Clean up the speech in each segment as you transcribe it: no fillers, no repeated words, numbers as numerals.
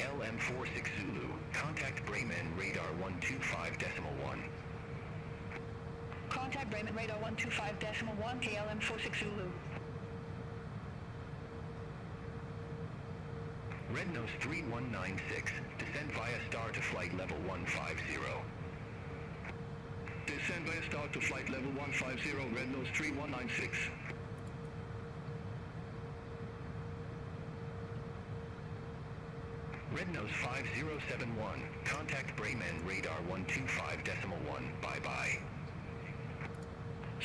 KLM46 Zulu, contact Bremen radar 125.1. Contact Bremen radar 125.1, KLM46 Zulu. Red Nose 3196, descend via star to flight level 150. Descend via star to flight level 150, Red Nose 3196. Red Nose 5071, contact Bremen radar 125.1, bye-bye.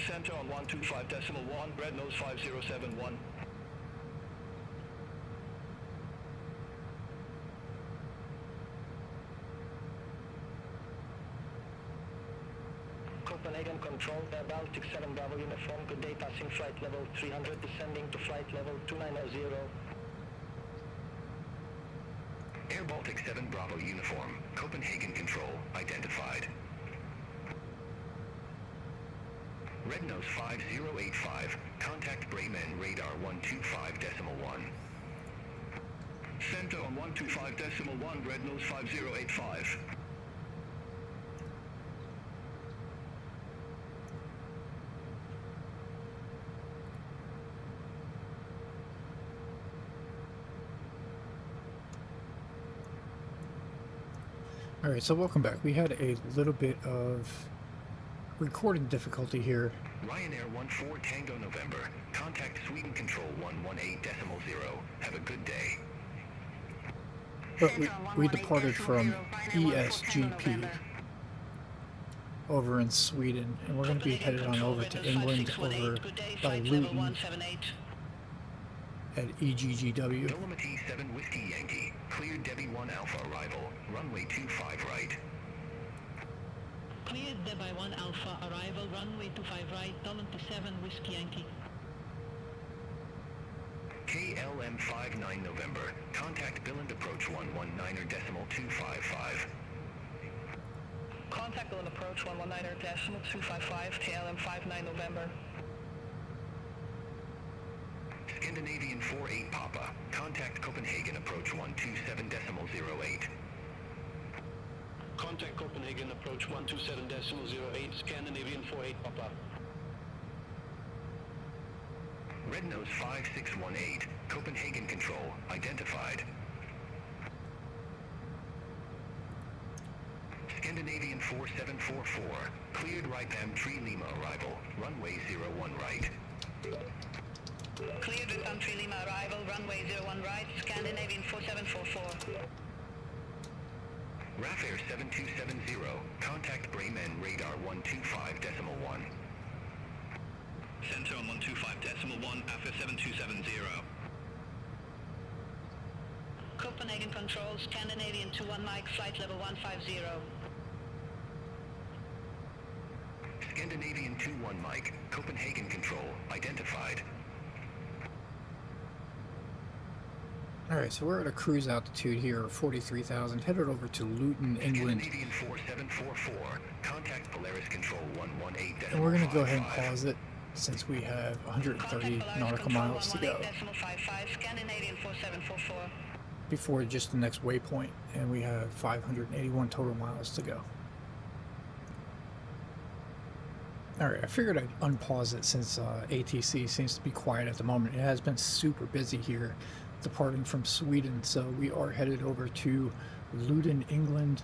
Center on 125.1, Red Nose 5071. Copenhagen Control, Air Baltic 7 Bravo Uniform, good day, passing flight level 300, descending to flight level 290. Air Baltic 7 Bravo Uniform, Copenhagen Control, identified. Red Nose 5085, contact Bremen radar 125.1. Center on 125.1, Red Nose 5085. Alright, so welcome back. We had a little bit of recording difficulty here. Ryanair 14 Tango November, contact Sweden Control 118.0. Have a good day. But we departed from ESGP over in Sweden, and we're going to be headed on over to England, over by Luton at EGGW. Dolomite 7 Whiskey Yankee, cleared Debbie 1 Alpha arrival, runway 25 right. Cleared Debbie 1 Alpha arrival, runway 25 right, Dolomite 7 Whiskey Yankee. KLM 59 November, contact Billund approach 119.255. Contact Billund approach 119.255, KLM 59 November. Scandinavian 48 Papa, contact Copenhagen approach 127.08. Contact Copenhagen approach 127.08, Scandinavian 48 Papa. Red Nose 5618, Copenhagen Control, identified. Scandinavian 4744, cleared Ripam Tree Lima arrival, runway 01 right. Cleared Ripam Tree Lima arrival, runway 01 right, Scandinavian 4744. RAF Air 7270, contact Bremen radar 125.1. Center on 125.1, AFIR 7270. Copenhagen Control, Scandinavian 21 Mike, flight level 150. Scandinavian 21 Mike, Copenhagen Control, identified. Alright, so we're at a cruise altitude here of 43,000, headed over to Luton, England. Scandinavian 4744, contact Polaris Control 118.55. And we're going to go ahead and pause it, since we have 130 nautical miles to go Scandinavian 4744. before just the next waypoint, and we have 581 total miles to go. Alright, I figured I'd unpause it since ATC seems to be quiet at the moment. It has been super busy here departing from Sweden, so we are headed over to Luton, England,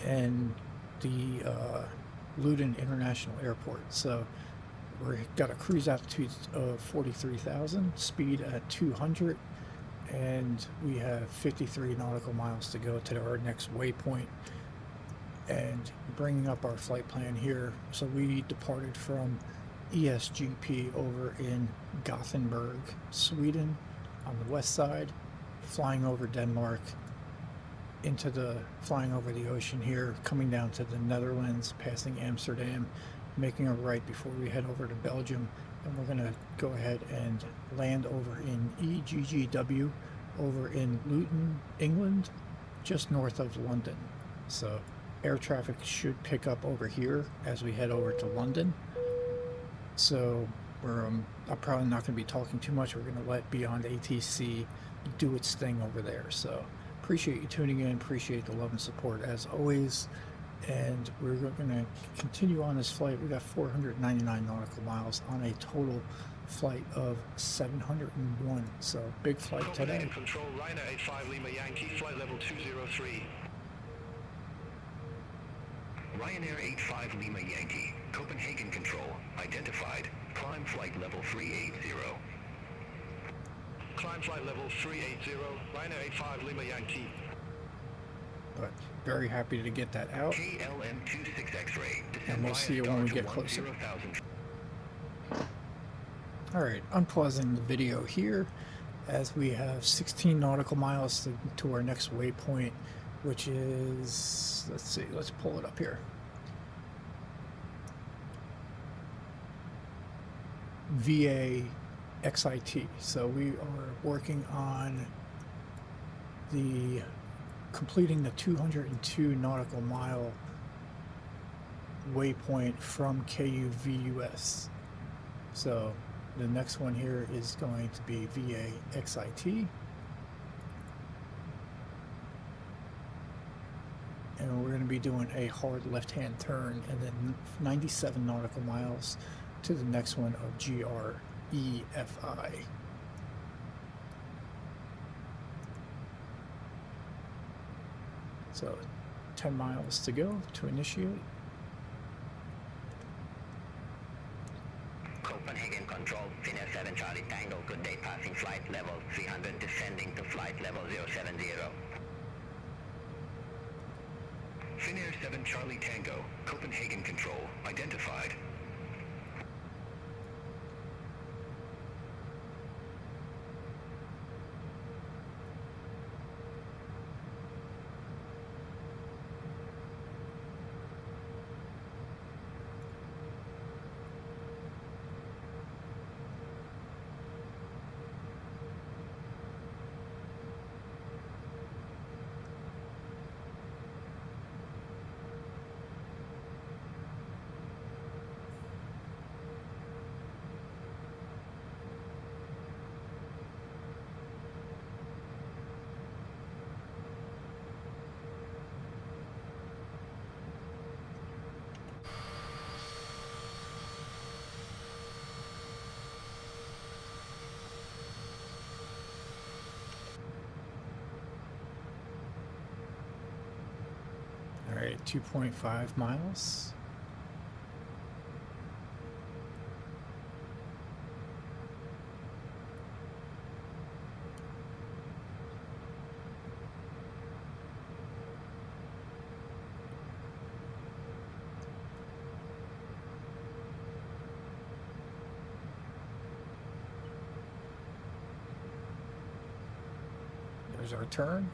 and the Luton International Airport. So we've got a cruise altitude of 43,000, speed at 200, and we have 53 nautical miles to go to our next waypoint. And bringing up our flight plan here, so we departed from ESGP over in Gothenburg, Sweden, on the west side, flying over Denmark, flying over the ocean here, coming down to the Netherlands, passing Amsterdam, making a right before we head over to Belgium, and we're going to go ahead and land over in EGGW over in Luton, England, just north of London. So air traffic should pick up over here as we head over to London. So I'm probably not going to be talking too much. We're going to let Beyond ATC do its thing over there. So Appreciate you tuning in. Appreciate the love and support as always. And we're going to continue on this flight. We got 499 nautical miles on a total flight of 701. So big flight today. Control, Ryanair 85 Lima Yankee, flight level 203. Ryanair 85 Lima Yankee, Copenhagen Control, identified, climb flight level 380. Climb flight level 380, Ryanair 85 Lima Yankee. But very happy to get that out. KLM 26 X-ray, And we'll see you when we get closer. Alright, unpausing the video here as we have 16 nautical miles to our next waypoint, which is, let's see, let's pull it up here. VA XIT. So we are working on completing the 202 nautical mile waypoint from KUVUS. So the next one here is going to be VA XIT. And we're going to be doing a hard left-hand turn and then 97 nautical miles to the next one of GREFI. So 10 miles to go to initiate. Copenhagen Control, Finnair 7 Charlie Tango, good day, passing flight level 300, descending to flight level 070. Finnair 7 Charlie Tango, Copenhagen Control, identified. All right, 2.5 miles. There's our turn.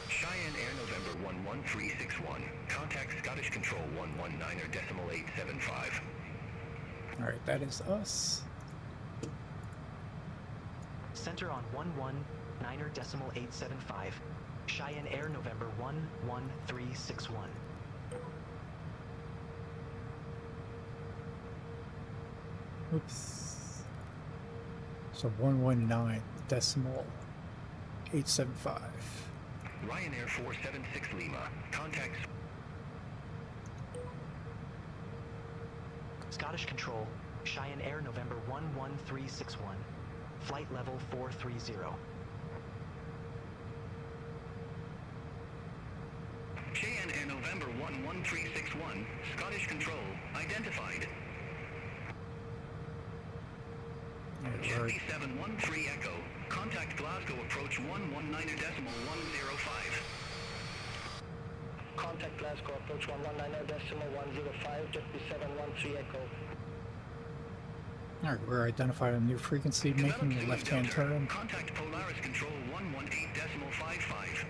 Cheyenne Air November 11361. Contact Scottish Control 119.875. All right, that is us. Center on 119.875. Cheyenne Air November 11361. Oops. So 119.875. Ryanair 476 Lima. Contact Scottish Control, Cheyenne Air November 11361. Flight level 430. Cheyenne Air November 11361. Scottish Control, identified. Jetty 713 Echo. Contact Glasgow approach 119.105. Contact Glasgow approach 119.105, Jetty 713 Echo. All right, we're identified a new frequency, making a left-hand turn. Contact Polaris Control 118.55.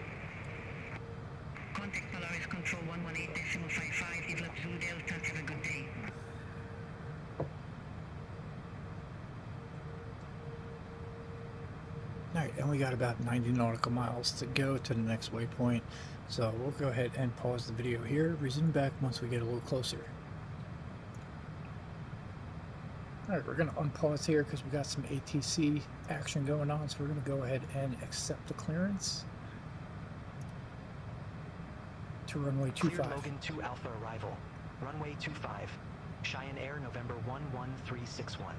Contact Polaris Control 118.55, Evelyn Zulu Delta, have a good day. All right, and we got about 90 nautical miles to go to the next waypoint. So we'll go ahead and pause the video here, resume back once we get a little closer. Alright, we're going to unpause here because we got some ATC action going on, so we're going to go ahead and accept the clearance to runway 25. Clear Logan 2 Alpha arrival. Runway 25. Cheyenne Air, November 11361.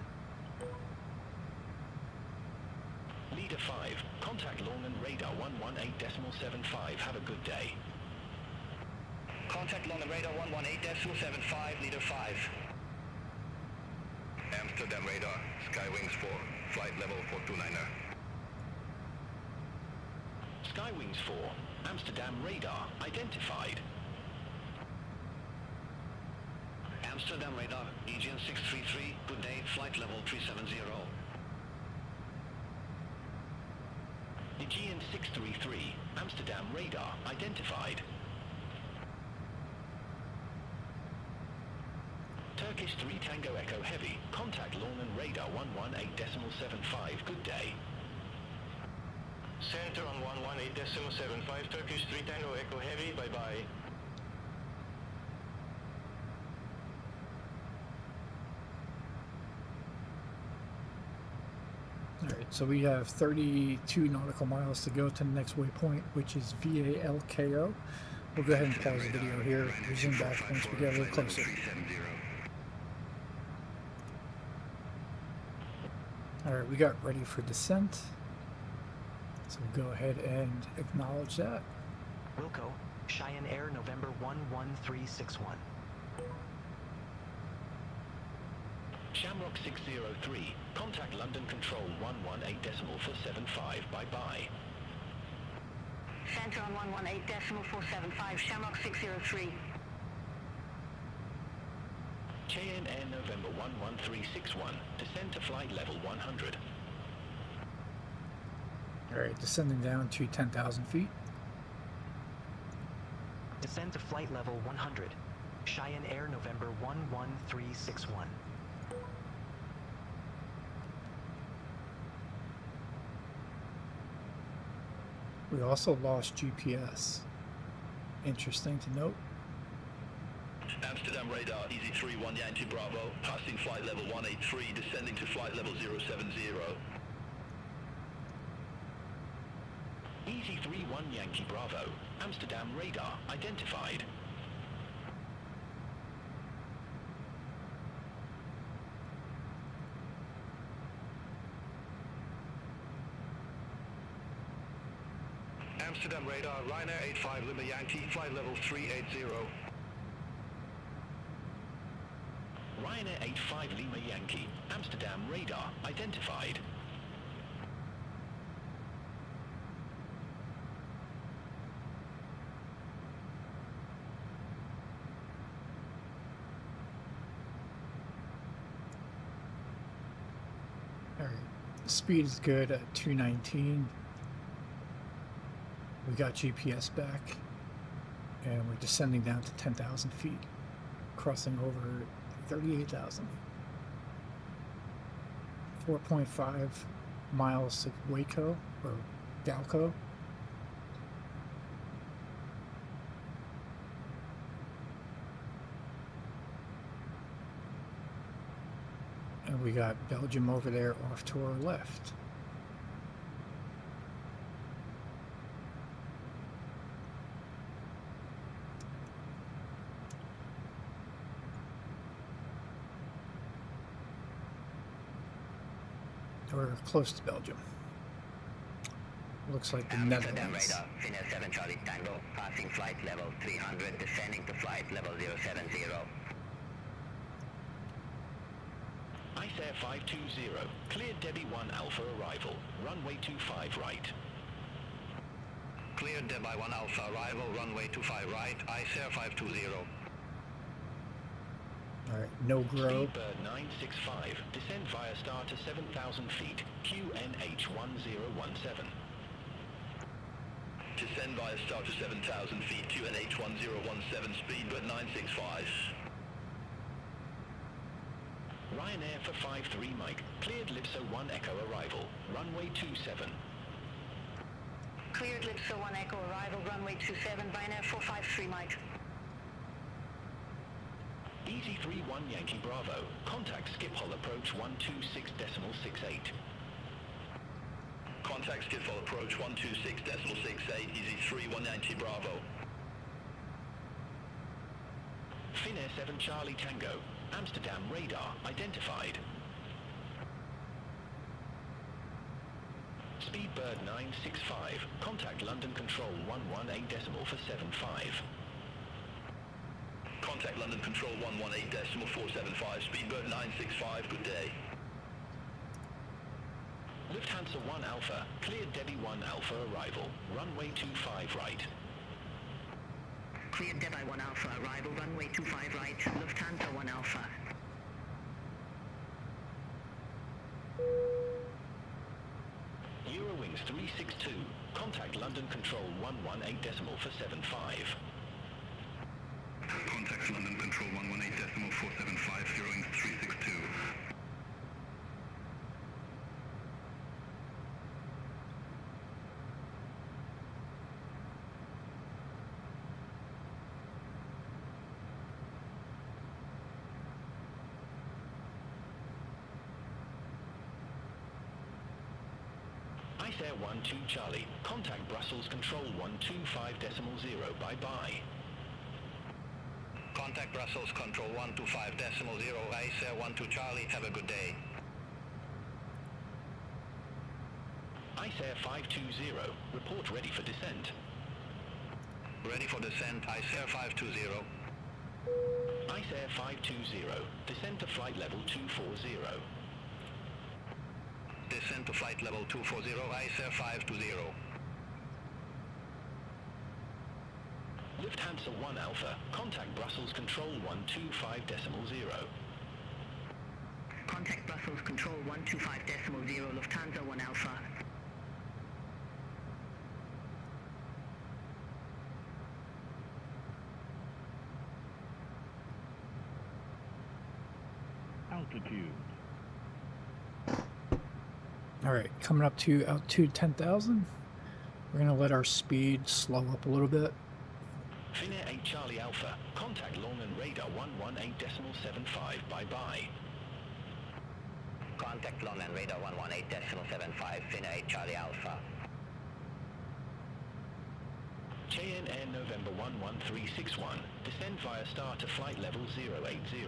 Leader 5, contact London radar 118.75. Have a good day. Contact London radar 118.75, leader 5. Amsterdam radar, Skywings 4, flight level 429er. Skywings 4, Amsterdam radar, identified. Amsterdam radar, Aegean 633, good day, flight level 370. Aegean 633, Amsterdam radar, identified. Turkish 3 Tango Echo Heavy, contact London radar 118.75, good day. Center on 118.75, Turkish 3 Tango Echo Heavy, bye-bye. Alright, so we have 32 nautical miles to go to the next waypoint, which is VALKO. We'll go ahead and pause the video here, resume back once we get a little closer. Alright, we got ready for descent. So we'll go ahead and acknowledge that. Wilco, Cheyenne Air, November 11361. Shamrock 603, contact London Control 118.475, bye-bye. Center on 118.475, Shamrock 603. Cheyenne Air November 11361, descend to flight level 100. Alright, descending down to 10,000 feet. Descend to flight level 100. Cheyenne Air, November 11361. We also lost GPS. Interesting to note. Amsterdam radar, EZ31 Yankee Bravo, passing flight level 183, descending to flight level 070. EZ31 Yankee Bravo, Amsterdam radar, identified. Amsterdam radar, Ryanair 85 Lima Yankee, flight level 380. Ryanair 85 Lima Yankee, Amsterdam radar, identified. Alright, speed is good at 219. We got GPS back, and we're descending down to 10,000 feet, crossing over 38,000. 4.5 miles to Waco, or Dalco. And we got Belgium over there off to our left. We're close to Belgium. Looks like the Amsterdam Netherlands. radar, Finnair 7 Charlie Tango, passing flight level 300, descending to flight level 070. Ice Air 520, cleared Debbie 1 Alpha arrival, runway 25 right. Cleared Debbie 1 Alpha arrival, runway 25 right, Ice Air 520. Alright, no grow. Speedbird 965, descend via star to 7,000 feet, QNH 1017. Descend via star to 7,000 feet, QNH 1017, Speedbird 965. Ryanair for 53 Mike, cleared Lipso 1 Echo arrival, runway 27. Cleared Lipso 1 Echo, arrival runway 27, Ryanair 453 Mike. Easy 31 Yankee Bravo. Contact Schiphol approach 126.68. Contact Schiphol approach 126.68, Easy 31 Yankee Bravo. Finnair 7 Charlie Tango. Amsterdam radar identified. Speedbird 965. Contact London Control 118.475. Contact London Control 118.475, Speedbird 965, good day. Lufthansa 1 Alpha, cleared Debbie 1 Alpha arrival, runway 25 right. Cleared Debbie 1 Alpha, arrival runway 25 right, Lufthansa 1 Alpha. Eurowings 362, contact London Control 118.475. Contact London Control 118.475, Eurowings 362. Air 12 Charlie, contact Brussels Control 125.0, bye-bye. Contact Brussels Control 125.0, Ice Air 12 Charlie, have a good day. Ice Air 520, report ready for descent. Ready for descent, Ice Air 520. Ice Air 520, descend to flight level 240. Descent to flight level 240, Ice Air 520. Lufthansa 1 Alpha, contact Brussels Control 125.0. Contact Brussels Control 125.0, Lufthansa 1 Alpha. Altitude. All right, coming up to altitude 10,000. We're going to let our speed slow up a little bit. Finnair 8 Charlie Alpha, contact London radar 118.75, bye-bye. Contact London radar 118.75, Finnair 8 Charlie Alpha. Cheyenne Air November 11361, descend via star to flight level 080.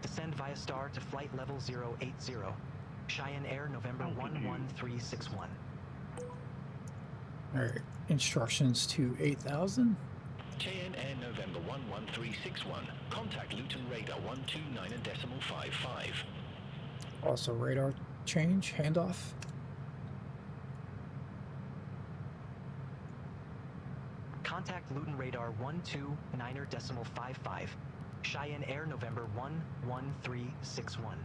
Descend via star to flight level 080. Cheyenne Air November 11361. All right, instructions to 8,000. Cheyenne Air November 11361, contact Luton radar 129.55. Also radar change, handoff. Contact Luton radar 129.55. Cheyenne Air November 11361.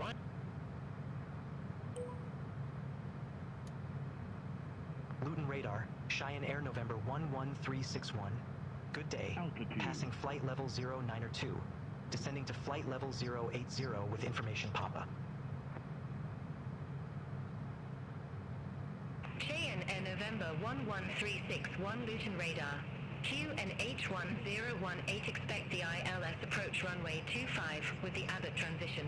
Right. Luton radar, Cheyenne Air November 11361. Good day. Altitude. Passing flight level 092. Descending to flight level 080 with information Papa. Cheyenne Air November 11361, Luton radar. QNH1018, expect the ILS approach runway 25 with the Abbott transition.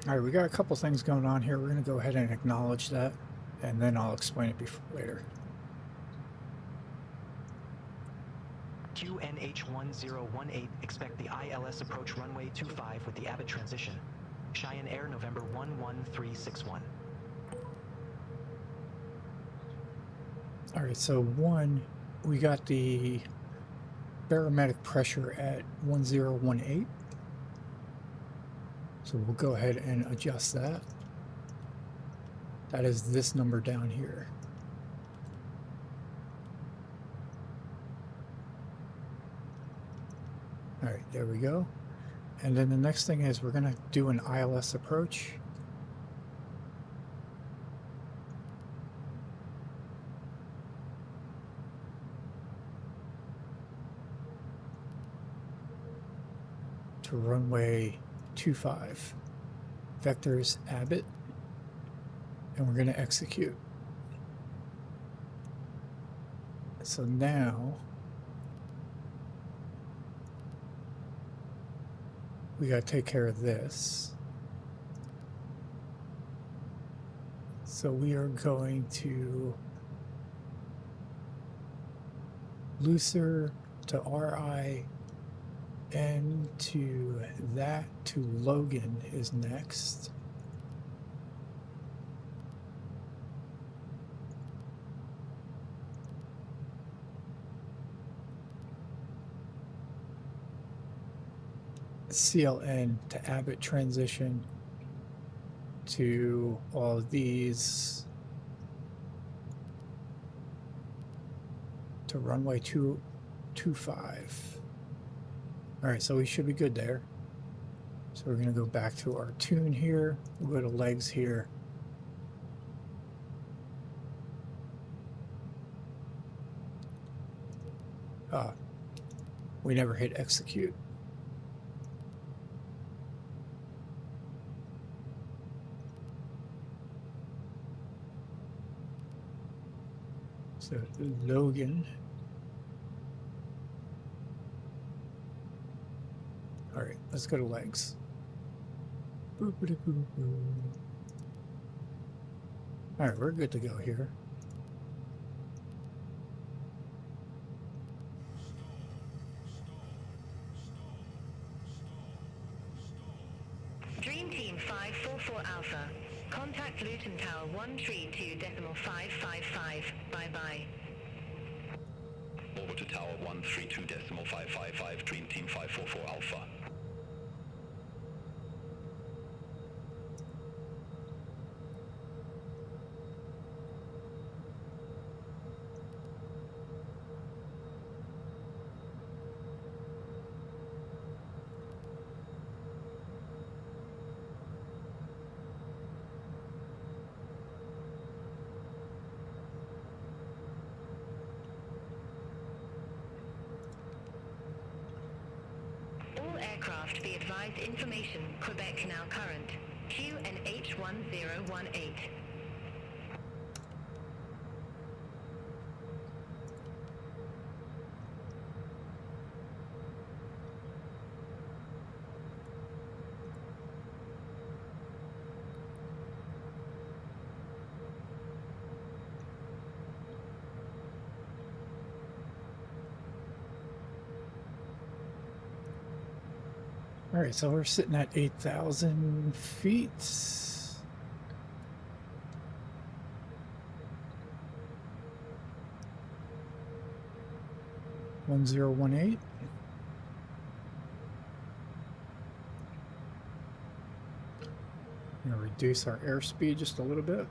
All right, we got a couple things going on here. We're going to go ahead and acknowledge that, and then I'll explain it later. QNH1018, expect the ILS approach runway 25 with the Abbott transition. Cheyenne Air November 11361. All right, so we got the barometric pressure at 1018. So we'll go ahead and adjust that. That is this number down here. All right, there we go. And then the next thing is we're going to do an ILS approach. to runway 25. Vectors Abbott, and we're going to execute. So now we got to take care of this. So we are going to looser to RI and to that to Logan is next. CLN to Abbott transition to all of these to runway 225. All right, so we should be good there. So we're going to go back to our tune here. We'll go to legs here. We never hit execute. So Logan. All right, let's go to legs. Boop-a-doo-boo-boo. All right, we're good to go here. Dream Team 544 Alpha. Contact Luton Tower 132.555. Bye-bye. Over to Tower 132.555, Dream Team 544 Alpha. Aircraft be advised information, Quebec now current. QNH1018. All right, so we're sitting at 8,000 feet. One 1018. I'm gonna reduce our airspeed just a little bit.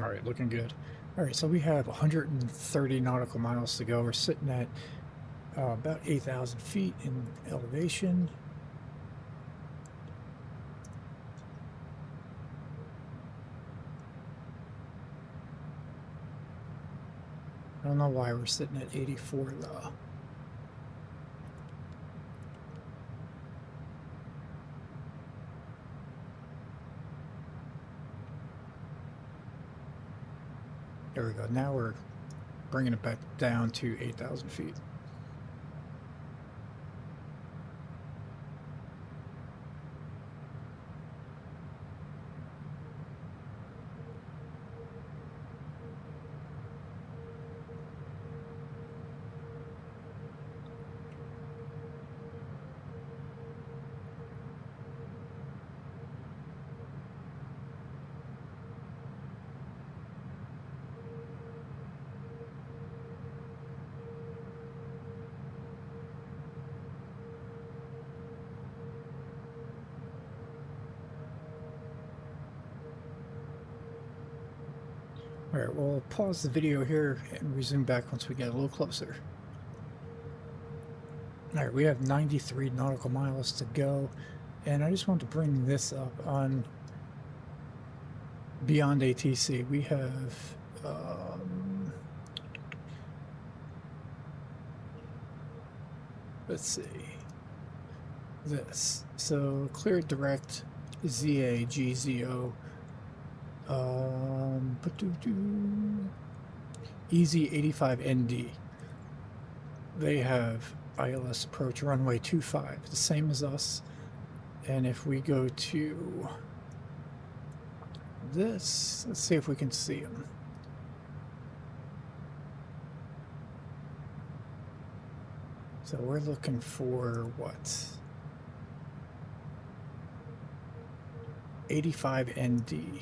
All right, looking good. All right, so we have 130 nautical miles to go. We're sitting at about 8,000 feet in elevation. I don't know why we're sitting at 84 though. There we go. Now we're bringing it back down to 8,000 feet. Alright, we'll pause the video here and resume back once we get a little closer. Alright, we have 93 nautical miles to go, and I just want to bring this up on beyond ATC. We have let's see this. So cleared direct ZAGZO Easy 85ND. They have ILS approach runway 25, the same as us. And if we go to this, let's see if we can see them. So we're looking for what? 85ND.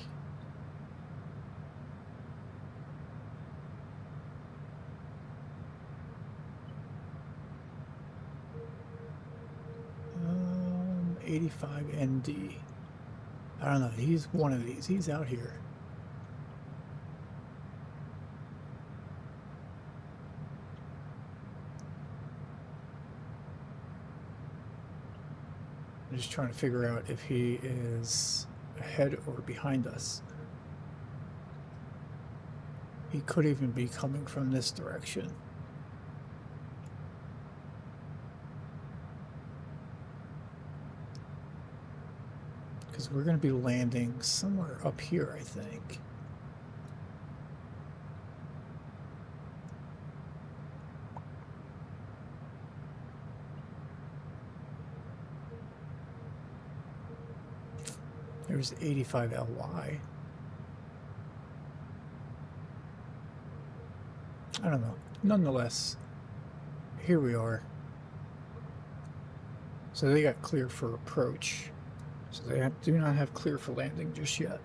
Um, 85ND. I don't know. He's one of these. He's out here. I'm just trying to figure out if he is ahead or behind us. He could even be coming from this direction. Because we're going to be landing somewhere up here, I think. There's 85LY. I don't know. Nonetheless, here we are. So they got clear for approach. So they do not have clear for landing just yet.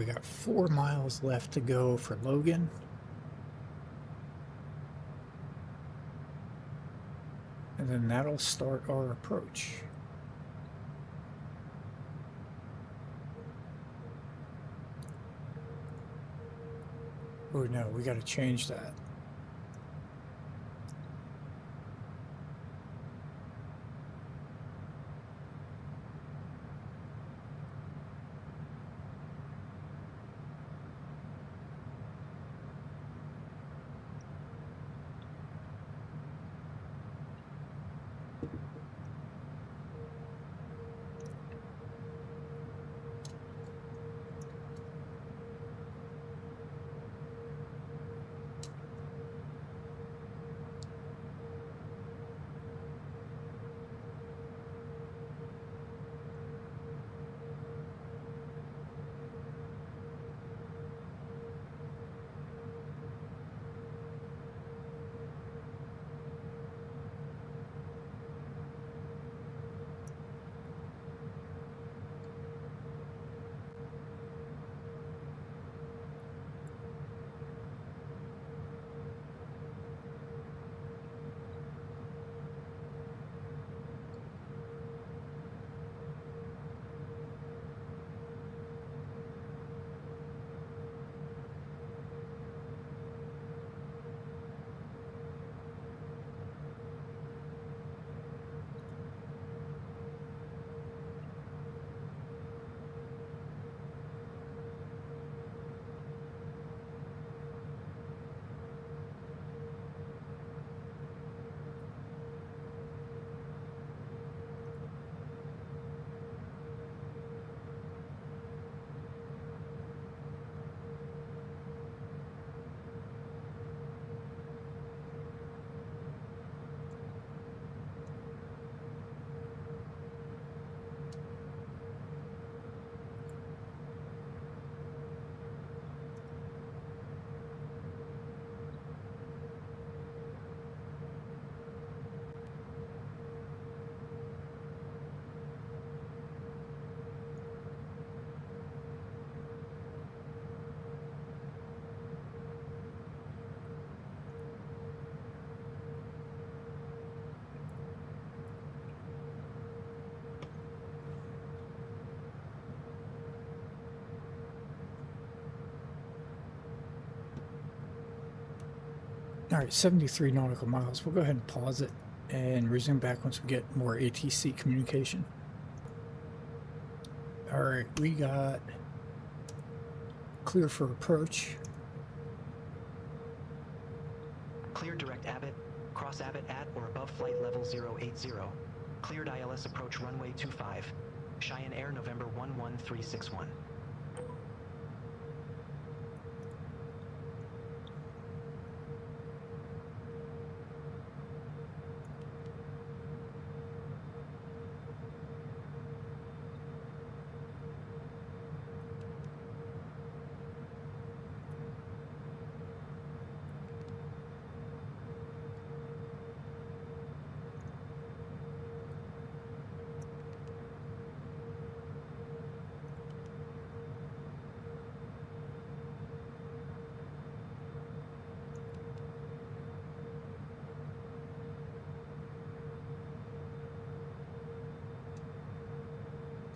We got 4 miles left to go for Logan. And then that'll start our approach. Oh no, we got to change that. All right, 73 nautical miles. We'll go ahead and pause it and resume back once we get more ATC communication. All right, we got clear for approach. Clear direct Abbott, cross Abbott at or above flight level 080. Cleared ILS approach runway 25. Cheyenne Air November 11361.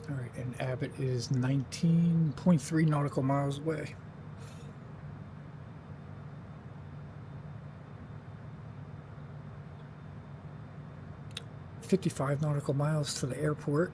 All right, and Abbott is 19.3 nautical miles away. $55 nautical miles to the airport.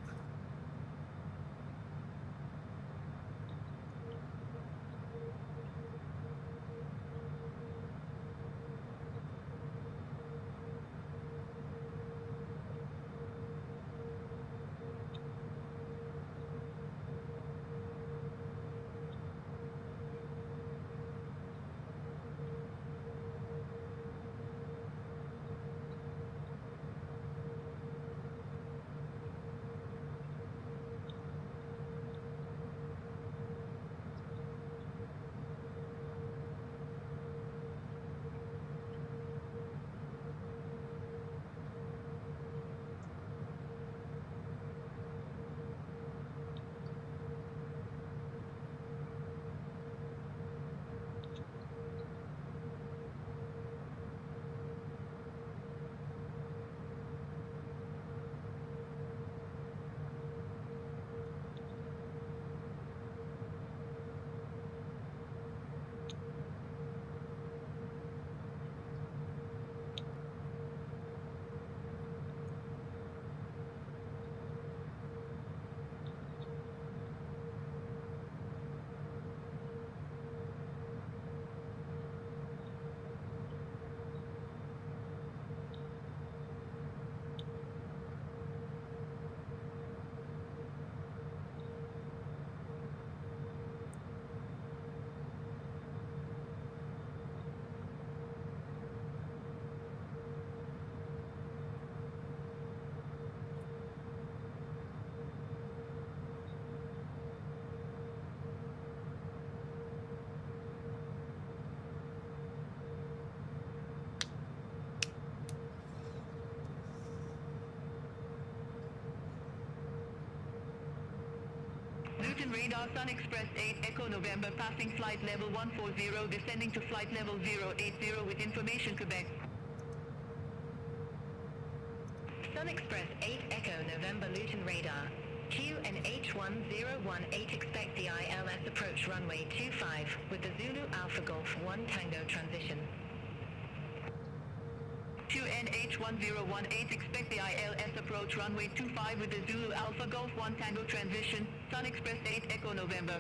Luton radar Sun Express 8 Echo November passing flight level 140 descending to flight level 080 with information Quebec. Sun Express 8 Echo November Luton radar. QNH1018 expect the ILS approach runway 25 with the Zulu Alpha Golf 1 Tango transition. QNH1018 expect the ILS approach runway 25 with the Zulu Alpha Golf 1 Tango transition. Sun Express 8 Echo November.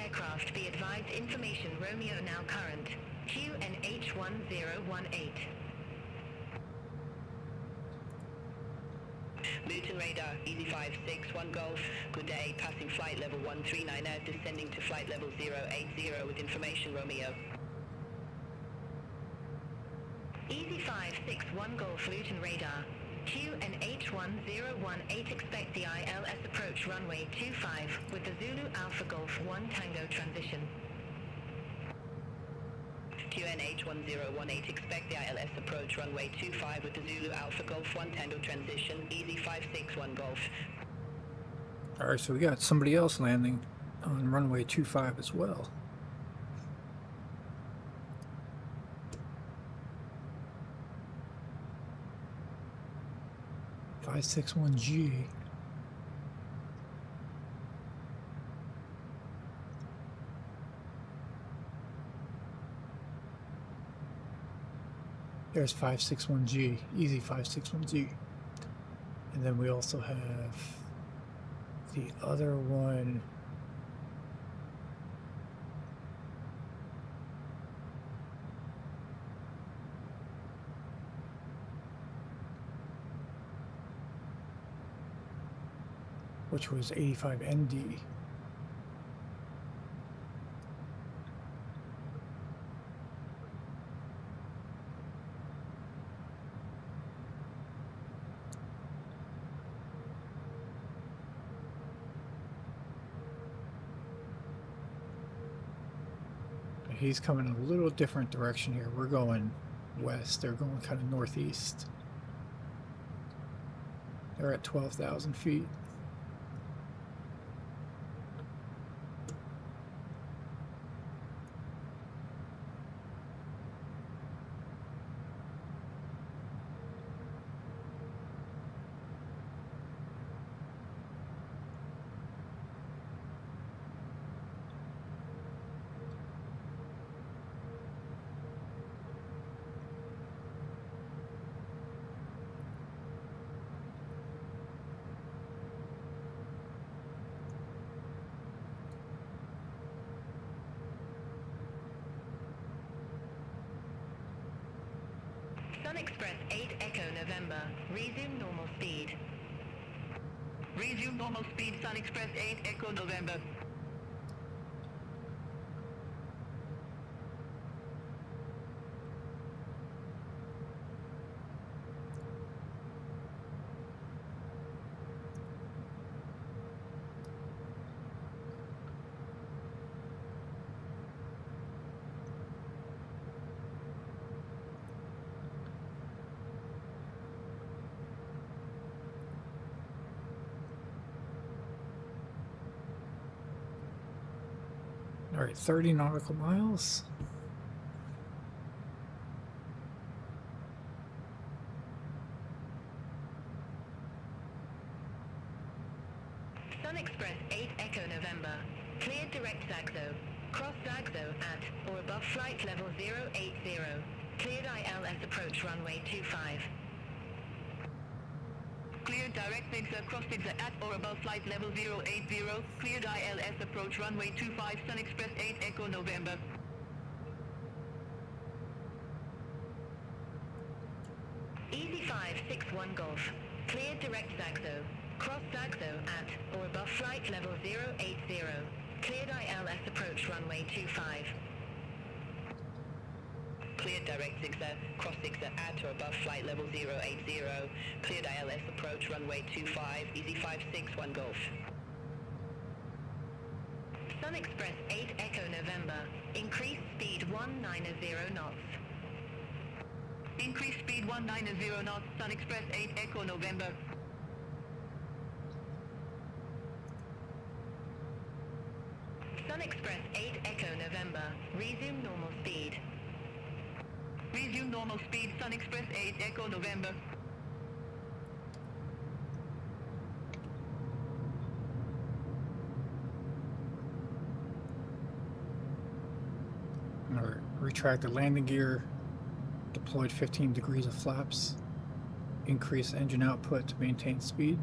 aircraft, be advised information Romeo now current. QNH1018. Luton radar, easy 561 Golf. Good day, passing flight level 139, descending to flight level 080 with information Romeo. Easy 561 Golf Luton radar. QNH1018, expect the ILS approach runway 25 with the Zulu Alpha Golf 1 Tango transition. QNH1018, expect the ILS approach runway 25 with the Zulu Alpha Golf 1 Tango transition, easy 561 Golf. Alright, so we got somebody else landing on runway 25 as well. (561G). There's 561G, easy 561G. And then we also have the other one. Which was 85ND. He's coming a little different direction here. We're going west. They're going kind of northeast. They're at 12,000 feet. Sun Express 8 Echo November. Resume normal speed. Resume normal speed, Sun Express 8 Echo November. All right, 30 nautical miles. Sun Express 8 Echo November. Cleared direct Zaxo. Cross Zaxo at or above flight level 080. Cleared ILS approach runway 25. Cleared direct Zigzag, cross Zigzag at or above flight level 080. Cleared ILS approach runway 25, Sun Express 8 Echo November. Easy 561 Golf. Cleared direct Zaxo. Cross Zaxo at or above flight level 080. Cleared ILS approach runway 25. Cleared direct Zigzag, cross Zigzag at or above flight level 080. Cleared ILS approach runway 25, easy 561 Golf. Sun Express 8 Echo November. Increase speed 190 knots. Increase speed 190 knots, Sun Express 8 Echo November. Sun Express 8 Echo November. Resume normal speed. Resume normal speed, Sun Express 8 Echo November. All right, retract the landing gear. Deployed 15 degrees of flaps. Increase engine output to maintain speed.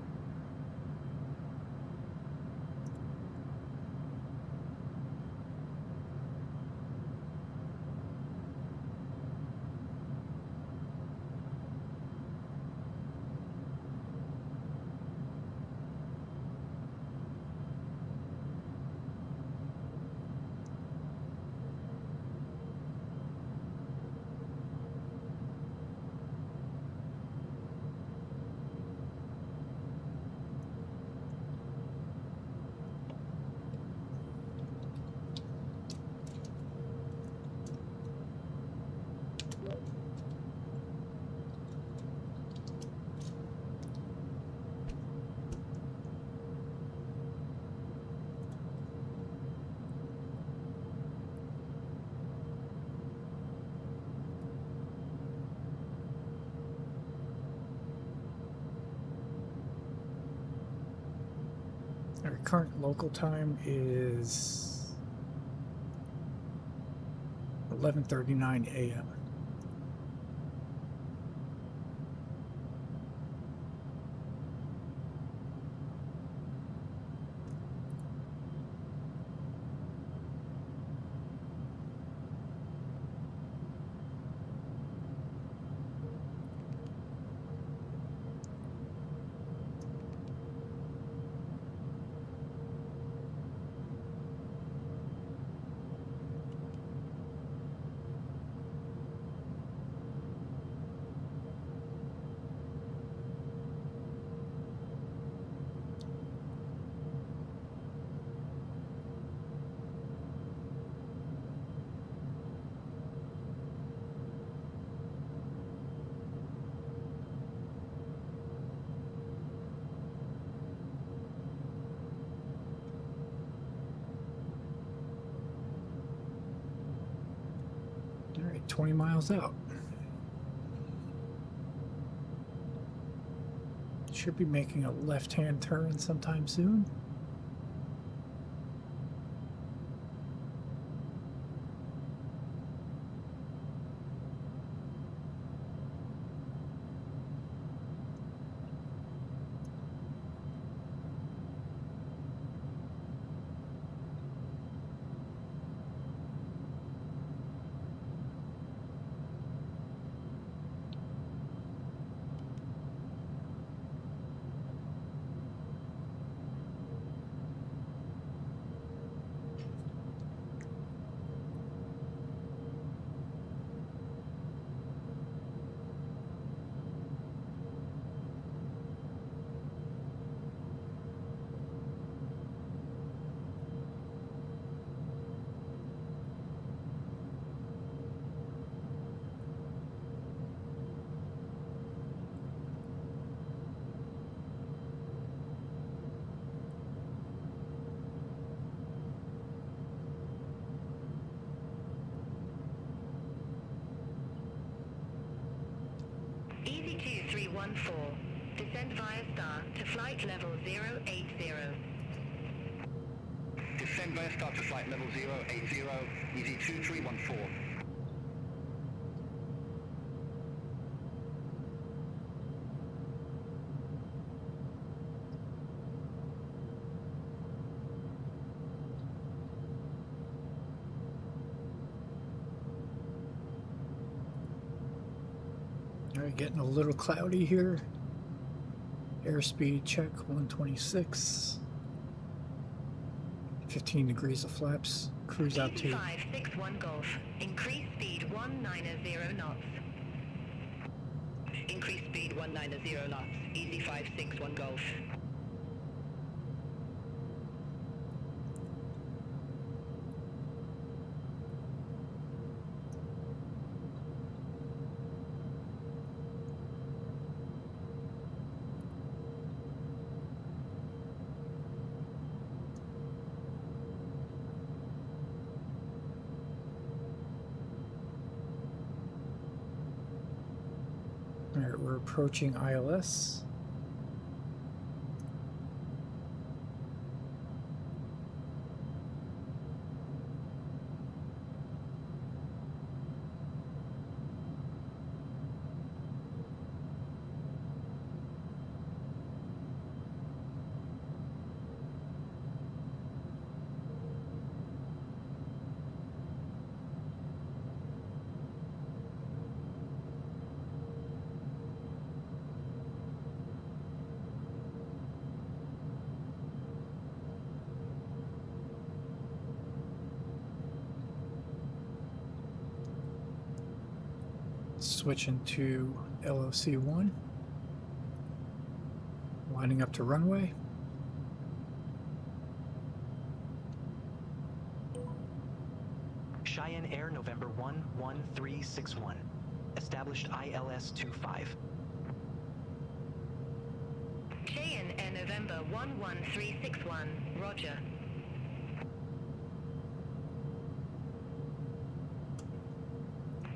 Our current local time is 11:39 a.m. All right, 20 miles out. Should be making a left-hand turn sometime soon. Easy 2314. Descend via star to flight level 080. Descend via start to flight level 080, easy 2314. All right, getting a little cloudy here. Airspeed check 126. 15 degrees of flaps. Cruise out to 561 Golf. Increase speed 190 knots. Increase speed 190 knots. Easy 561 Golf. All right, we're approaching ILS. Switching to LOC1, lining up to runway. Cheyenne Air November 11361. Established ILS 25. Cheyenne Air November 11361. Roger.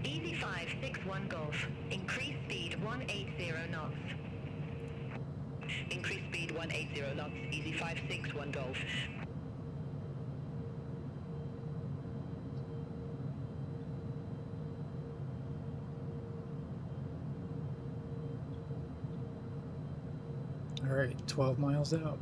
Easy 561 Golf. Increase speed 180 knots. Increase speed 180 knots, easy 561 Golf. All right, 12 miles out.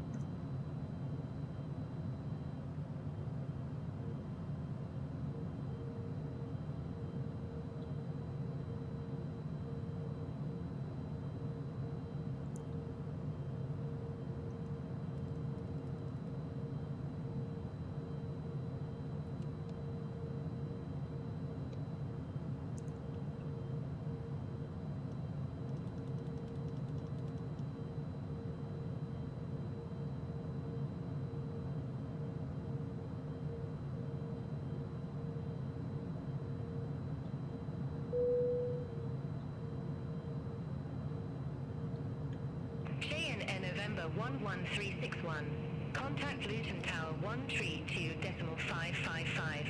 November 11361. Contact Luton Tower 132.555.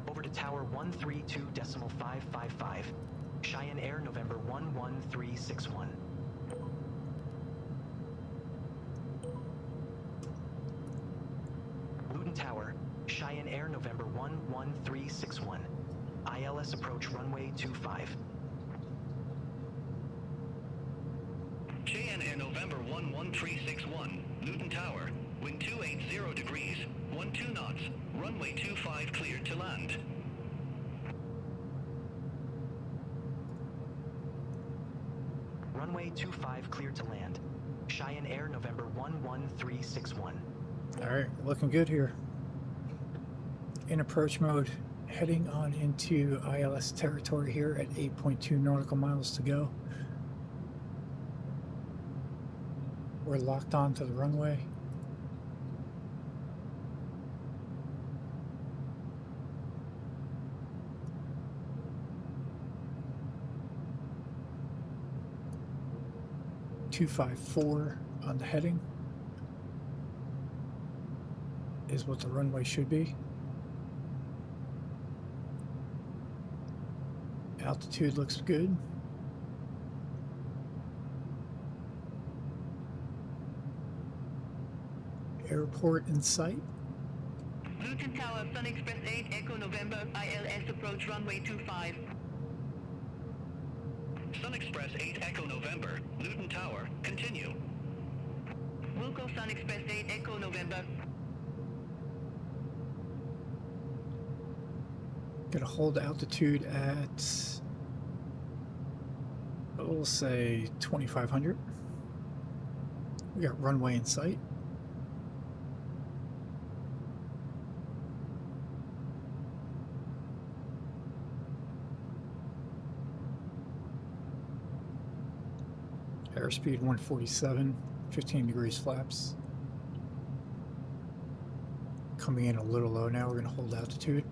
Over to Tower 132.555. Cheyenne Air November 11361. Luton Tower, Cheyenne Air November 11361. ILS approach runway 25. Cheyenne Air November 11361, Luton Tower, wind 280 degrees, 12 knots, runway 25 cleared to land. Runway 25 cleared to land. Cheyenne Air November 11361. All right, looking good here. In approach mode, heading on into ILS territory here at 8.2 nautical miles to go. We're locked onto the runway. .254 on the heading is what the runway should be. Altitude looks good. Airport in sight. Luton Tower, Sun Express 8, Echo November, ILS approach runway 25. Sun Express 8 Echo November, Luton Tower, continue. Wilco Sun Express 8, Echo November. Gonna hold altitude at, we'll say 2,500. We got runway in sight. Airspeed 147, 15 degrees flaps. Coming in a little low now, we're going to hold altitude.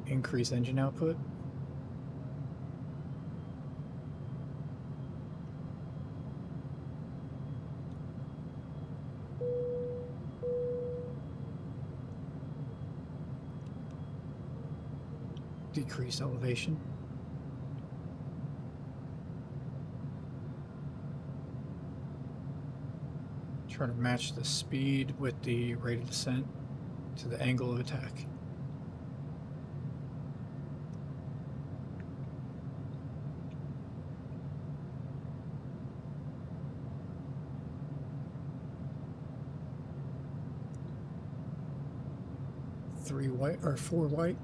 Increase engine output. Decrease elevation. Trying to match the speed with the rate of descent to the angle of attack. Three white or four white.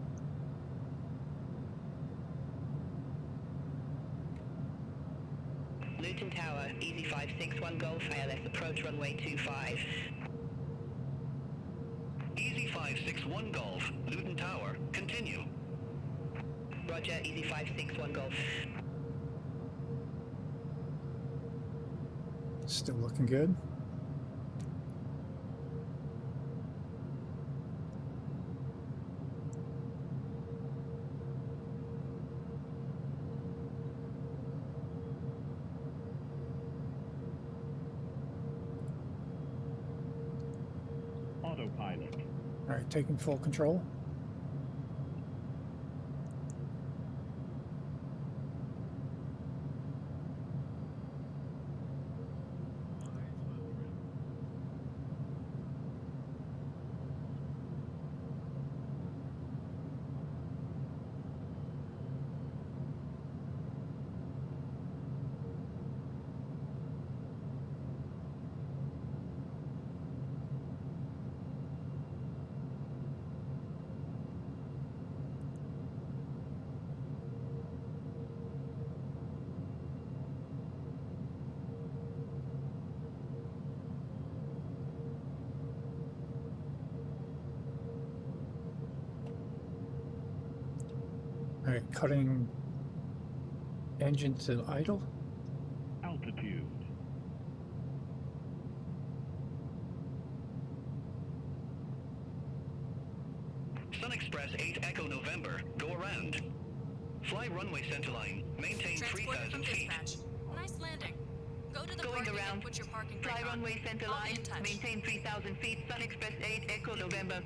Luton Tower, easy 561 Golf, ILS approach runway 25. Easy 561 Golf, Luton Tower, continue. Roger, easy 561 Golf. Still looking good. Autopilot. All right, taking full control. Alright, cutting engine to idle. Altitude. Sun Express 8 Echo November, go around. Fly runway centerline, maintain Transported 3,000 from feet. dispatch. Nice landing. Go to the Going parking around. and put your parking Fly brake on. runway center I'll be line. in touch. Maintain 3,000 feet. Sun Express 8 Echo November.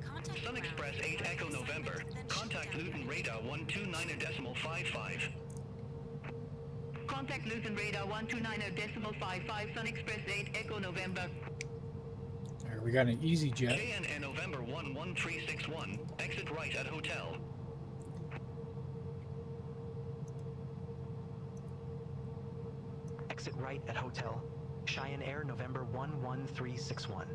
Contact Sun ground. Express 8 Echo November, Then shoot contact down. Luton radar 129.55. Contact Luton radar 129.55. Sun Express 8 Echo November. Alright, we got an easy jet. JNN November 11361, exit right at hotel. Exit right at hotel. Cheyenne Air November 11361.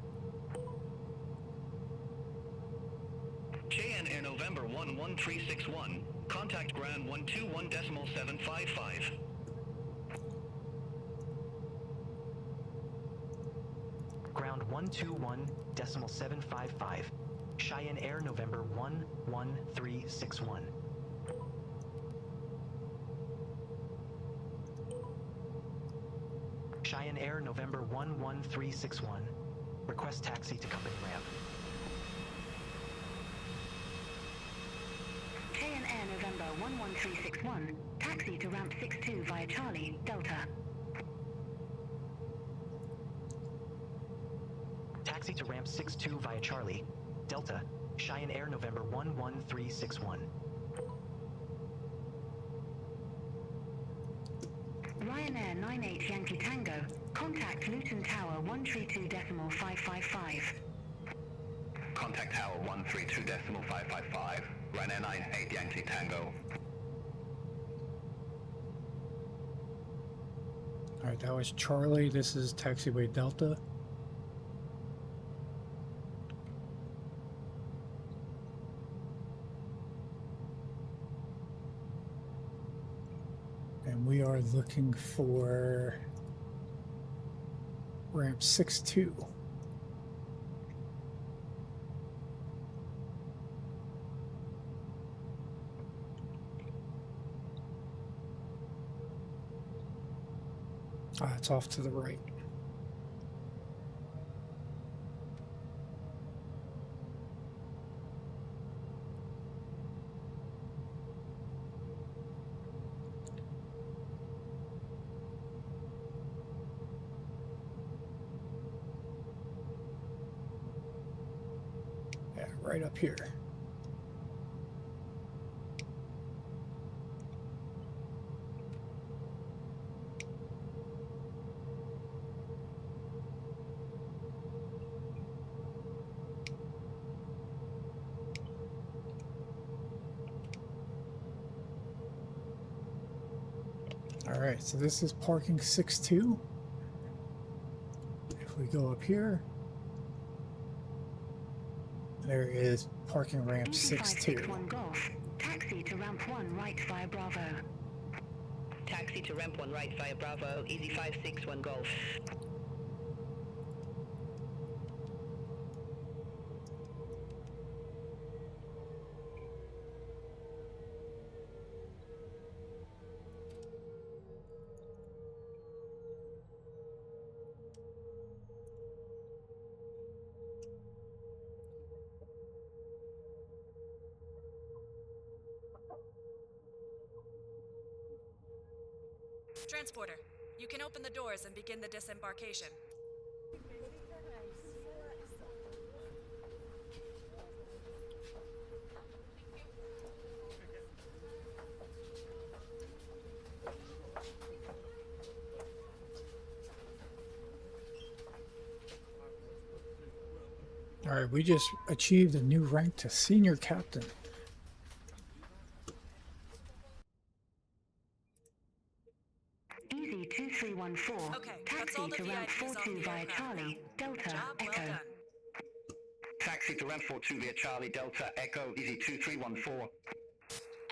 JNN November 11361, contact ground 121.755. Ground 121.755. Cheyenne Air November 11361. Cheyenne Air November 11361. Request taxi to company ramp. KNR November 11361. Taxi to ramp 62 via Charlie, Delta. Taxi to ramp 62 via Charlie, Delta, Cheyenne Air November 11361. Ryanair 98 Yankee Tango. Contact Luton Tower 132.555. Contact Tower 132.555. Ryanair 98 Yankee Tango. Alright, that was Charlie. This is taxiway Delta. And we are looking for ramp 62. It's off to the right. Yeah, right up here. Alright, so this is parking 62. If we go up here, there is parking ramp 62. 561 Golf. Taxi to ramp 1 right via Bravo. Taxi to ramp 1 right via Bravo. Easy 561 Golf. Transporter, you can open the doors and begin the disembarkation. Alright, we just achieved a new rank to senior captain. Easy 2314. Okay, that's Taxi all the to ramp VIPs on 42 the via aircraft Charlie, now. Delta, Job well Echo. done. Taxi to ramp 42 via Charlie Delta Echo, easy 2314.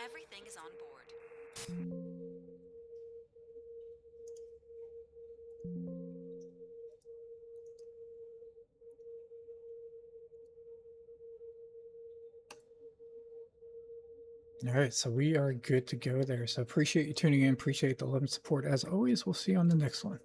Everything is on board. All right, so we are good to go there. So appreciate you tuning in. Appreciate the love and support. As always, we'll see you on the next one.